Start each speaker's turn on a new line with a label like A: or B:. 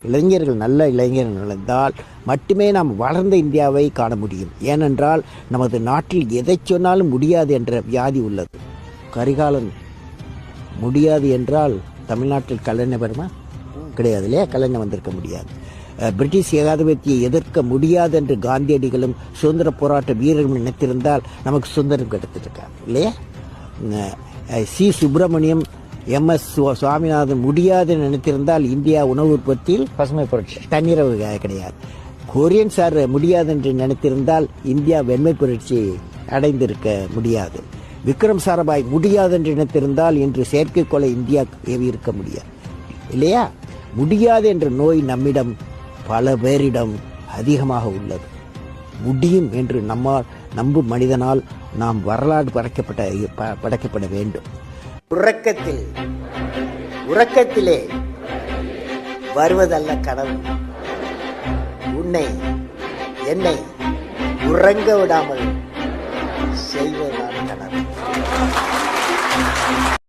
A: இளைஞர்கள் நல்ல இளைஞர்கள் இருந்தால் மட்டுமே நாம் வளர்ந்த இந்தியாவை காண முடியும். ஏனென்றால் நமது நாட்டில் எதை சொன்னாலும் முடியாது என்ற வியாதி உள்ளது. கரிகாலன் முடியாது என்றால் தமிழ்நாட்டில் கலைஞர் வருமா? கிடையாது இல்லையா? கலைஞர் வந்திருக்க முடியாது. பிரிட்டிஷ் ஏகாதிபத்தியை எதிர்க்க முடியாது என்று காந்தியடிகளும் சுதந்திர போராட்ட வீரர்களும் நினைத்திருந்தால் நமக்கு சுதந்திரம் கிடைத்திருக்கார் இல்லையா? சி சுப்பிரமணியம், MS சுவாமிநாதன் முடியாது நினைத்திருந்தால் இந்தியா உணவு உற்பத்தியில்
B: பசுமை புரட்சி
A: தன்னிறவு கிடையாது. கொரியன் சார் முடியாது என்று நினைத்திருந்தால் இந்தியா வெண்மை புரட்சி அடைந்திருக்க முடியாது. விக்ரம் சாராபாய் முடியாது என்று நினைத்திருந்தால் இன்று செயற்கைக்கோளை இந்தியா ஏவி இருக்க முடியாது இல்லையா? முடியாது என்ற நோய் நம்மிடம் பல பேரிடம் அதிகமாக உள்ளது. முடியும் என்று நம்பும் மனிதனால் நாம் வரலாறு படைக்கப்பட வேண்டும். உறக்கத்திலே வருவதல்ல கனவு, என்னை உறங்க விடாமல் செய்வதுதான் கனவு.